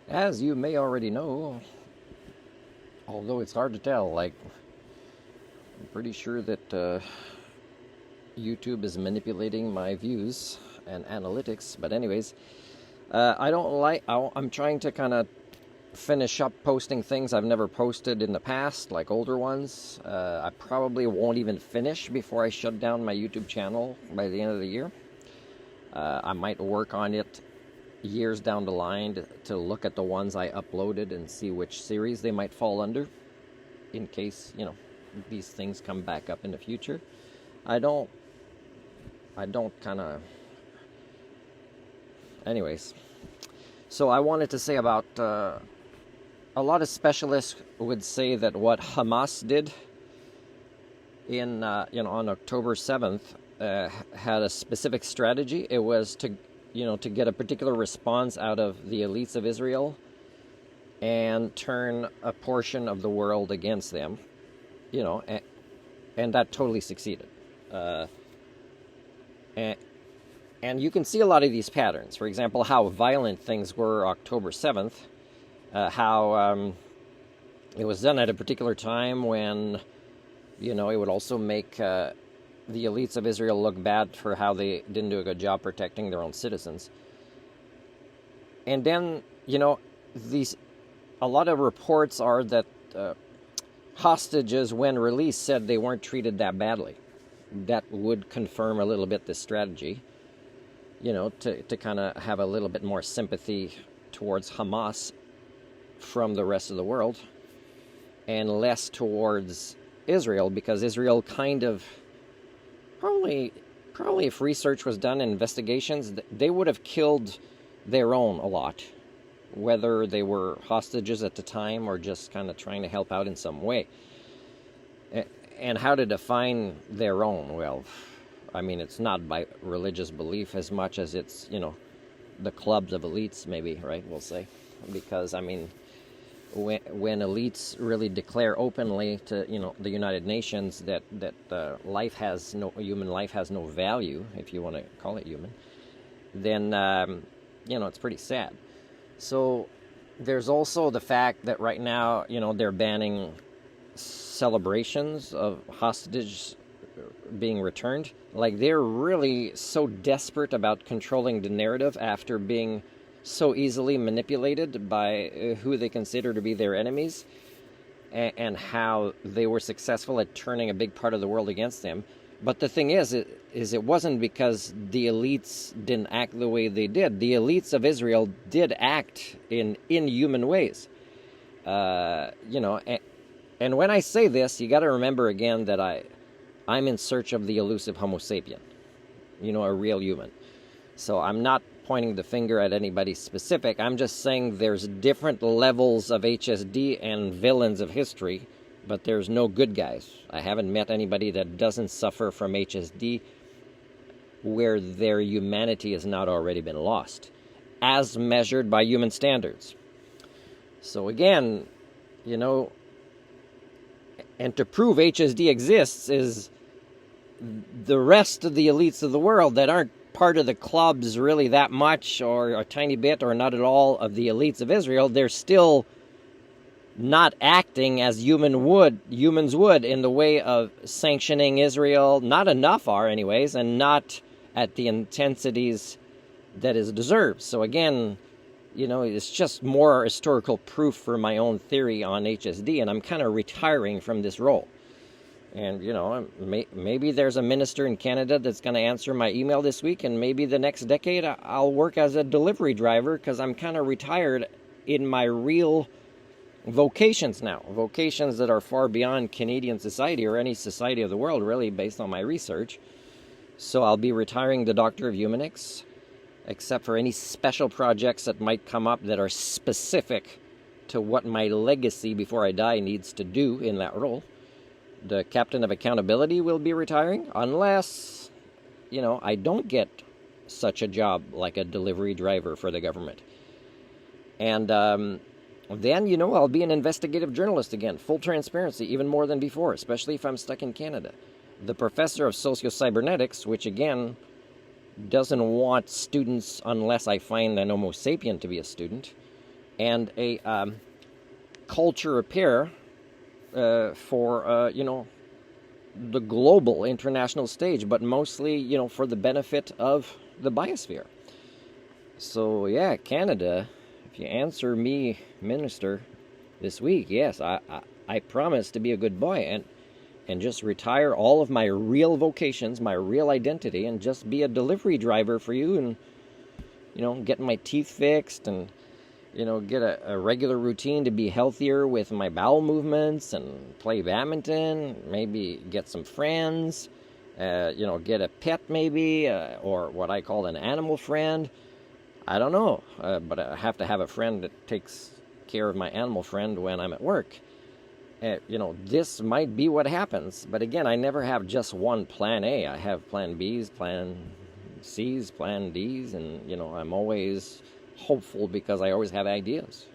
As you may already know, although it's hard to tell, like, I'm pretty sure that YouTube is manipulating my views and analytics. But anyways, I don't like. I'm trying to kind of finish up posting things I've never posted in the past, like older ones. I probably won't even finish before I shut down my YouTube channel by the end of the year. I might work on it years down the line to look at the ones I uploaded and see which series they might fall under, in case, these things come back up in the future. I don't kind of... Anyways, so I wanted to say about... a lot of specialists would say that what Hamas did in, on October 7th had a specific strategy. It was to get a particular response out of the elites of Israel and turn a portion of the world against them, and that totally succeeded. And you can see a lot of these patterns. For example, how violent things were October 7th, how it was done at a particular time when, it would also make the elites of Israel look bad for how they didn't do a good job protecting their own citizens. And then, a lot of reports are that hostages, when released, said they weren't treated that badly. That would confirm a little bit this strategy, to kind of have a little bit more sympathy towards Hamas from the rest of the world, and less towards Israel, because Israel kind of probably if research was done and investigations, they would have killed their own a lot, whether they were hostages at the time or just kind of trying to help out in some way. And how to define their own? Well, I mean, it's not by religious belief as much as it's, the clubs of elites, maybe, right, we'll say. Because, I mean, when elites really declare openly to, the United Nations that human life has no value, if you want to call it human, then, it's pretty sad. So there's also the fact that right now, they're banning celebrations of hostages being returned. Like, they're really so desperate about controlling the narrative after being so easily manipulated by who they consider to be their enemies, and how they were successful at turning a big part of the world against them. But the thing is it wasn't because the elites didn't act the way they did. The elites of Israel did act in inhuman ways. And when I say this, you got to remember again that I'm in search of the elusive Homo sapien, a real human. So I'm not pointing the finger at anybody specific. I'm just saying there's different levels of HSD and villains of history, but there's no good guys. I haven't met anybody that doesn't suffer from HSD where their humanity has not already been lost, as measured by human standards. So again, and to prove HSD exists is the rest of the elites of the world that aren't part of the clubs really that much, or a tiny bit, or not at all of the elites of Israel. They're still not acting as humans would in the way of sanctioning Israel. Not enough are, anyways, and not at the intensities that is deserved. So again, it's just more historical proof for my own theory on HSD, and I'm kind of retiring from this role. And, maybe there's a minister in Canada that's going to answer my email this week, and maybe the next decade I'll work as a delivery driver, because I'm kind of retired in my real vocations now. Vocations that are far beyond Canadian society or any society of the world, really, based on my research. So I'll be retiring the Doctor of Humanics, except for any special projects that might come up that are specific to what my legacy before I die needs to do in that role. The Captain of Accountability will be retiring, unless, I don't get such a job like a delivery driver for the government. And then, I'll be an investigative journalist again, full transparency, even more than before, especially if I'm stuck in Canada. The professor of socio-cybernetics, which again doesn't want students unless I find an Homo sapien to be a student, and a culture repair for, the global international stage, but mostly, for the benefit of the biosphere. So, yeah, Canada, if you answer me, Minister, this week, yes, I promise to be a good boy and just retire all of my real vocations, my real identity, and just be a delivery driver for you and, get my teeth fixed and, get a regular routine to be healthier with my bowel movements and play badminton, maybe get some friends, get a pet maybe, or what I call an animal friend. I don't know, but I have to have a friend that takes care of my animal friend when I'm at work. This might be what happens. But again, I never have just one plan A. I have plan Bs, plan Cs, plan Ds, and, I'm always hopeful because I always have ideas.